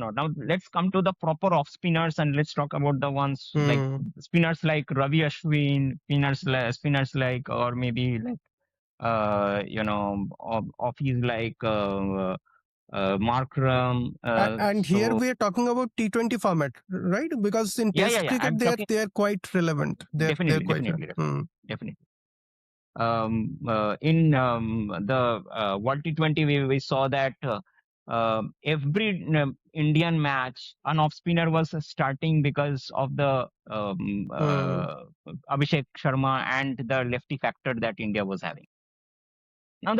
not. Now let's come to the proper off spinners and let's talk about the ones like Hmm. spinners like Ravi Ashwin, spinners like, or maybe like offies like Markram. And here So we are talking about T20 format, right? Because in Test yeah. cricket I'm they talking are quite relevant. They're definitely, quite definitely, relevant. Hmm. definitely. In the World T20, we saw that every Indian match, an off spinner was starting because of the Abhishek Sharma and the lefty factor that India was having. Now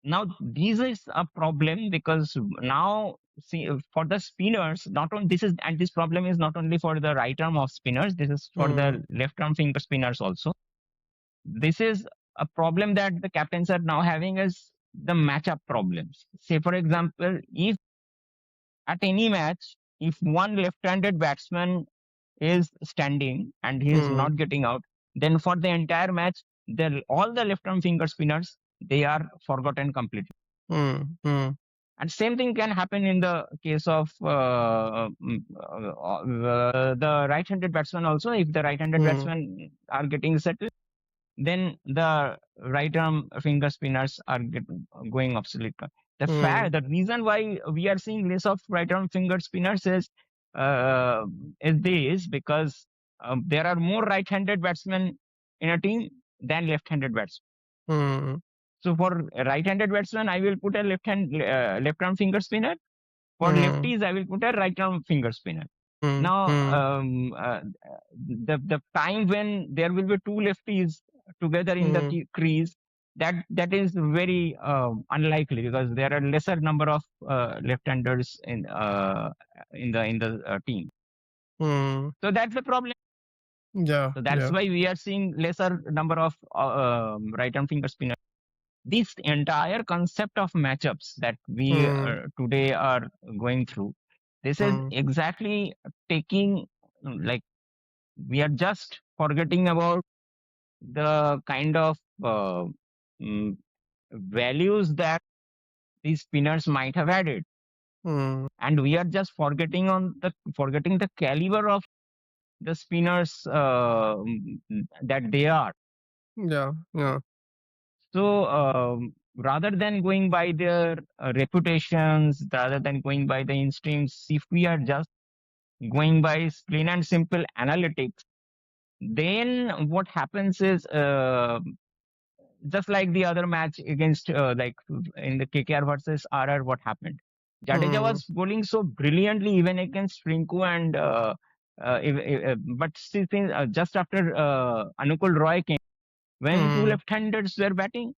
now this is a problem because now see for the spinners, not only this is, and this problem is not only for the right arm off spinners, this is for Hmm. the left arm finger spinners also. This is a problem that the captains are now having is the matchup problems. Say, for example, if at any match, if one left-handed batsman is standing and he is Hmm. not getting out, then for the entire match, all the left-arm finger spinners, they are forgotten completely. Hmm. Hmm. And same thing can happen in the case of the right-handed batsman also. If the right-handed Hmm. batsmen are getting settled, then the right arm finger spinners are going obsolete. Hmm. The reason why we are seeing less of right arm finger spinners is this because there are more right-handed batsmen in a team than left-handed batsmen. Hmm. So for a right-handed batsman, I will put a left arm finger spinner. For Hmm. lefties, I will put a right arm finger spinner. Now, Hmm. the time when there will be two lefties together in the Hmm. crease, that is very unlikely because there are lesser number of left-handers in the team. Hmm. So that's the problem. Yeah. So that's Yeah. why we are seeing lesser number of right-arm finger spinners. This entire concept of matchups that we Hmm. today are going through, this is Hmm. exactly taking like we are just forgetting about the kind of mm, values that these spinners might have added, Hmm. and we are just forgetting the caliber of the spinners that they are. Yeah. Yeah. So rather than going by their reputations, rather than going by the instincts, if we are just going by plain and simple analytics, then what happens is just like the other match against like in the KKR versus RR, what happened? Jadeja Hmm. was bowling so brilliantly even against Rinku and but since, just after Anukul Roy came, when two Hmm. left-handers were batting,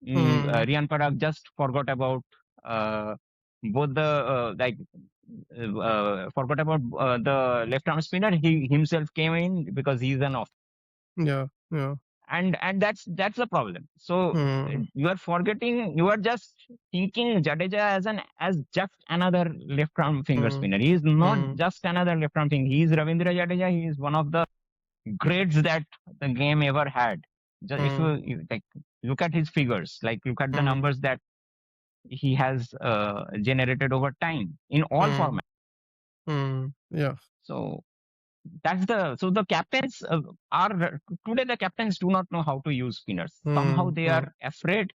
Hmm. Rian Parag just forgot about uh, both the forgot about the left arm spinner. He himself came in because he's an off, Yeah. Yeah. and that's the problem. So Hmm. you are forgetting. You are just thinking Jadeja as just another left arm finger Hmm. spinner. He is not Hmm. just another left arm finger. He is Ravindra Jadeja. He is one of the greats that the game ever had. Just if Hmm. you like look at his figures, like look at the Hmm. numbers that he has generated over time in all Hmm. formats. Yeah. So the captains are today the captains do not know how to use spinners. Somehow Hmm. they Hmm. are afraid.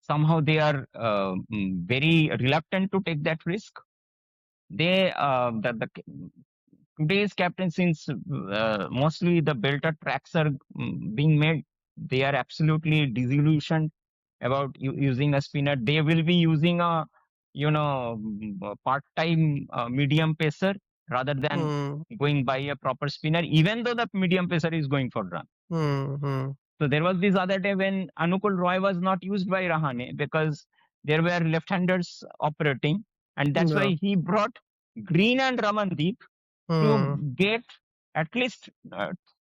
Somehow they are very reluctant to take that risk. They the today's captains, since mostly the belter tracks are being made, they are absolutely disillusioned about using a spinner. They will be using a part-time medium pacer rather than Hmm. going by a proper spinner, even though the medium pacer is going for run. Hmm. Hmm. So there was this other day when Anukul Roy was not used by Rahane because there were left-handers operating, and that's Yeah. why he brought Green and Ramandeep to Hmm. get at least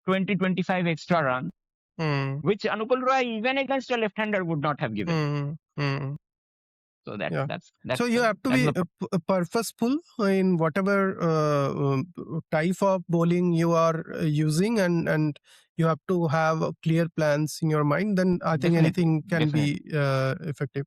20-25 extra runs, Hmm. which Anukul Roy, even against a left-hander, would not have given. Hmm. Hmm. So Yeah. that's So that's you the have to that's be the problem. purposeful in whatever type of bowling you are using, and you have to have clear plans in your mind. Then I think Definitely, anything can definitely. be effective.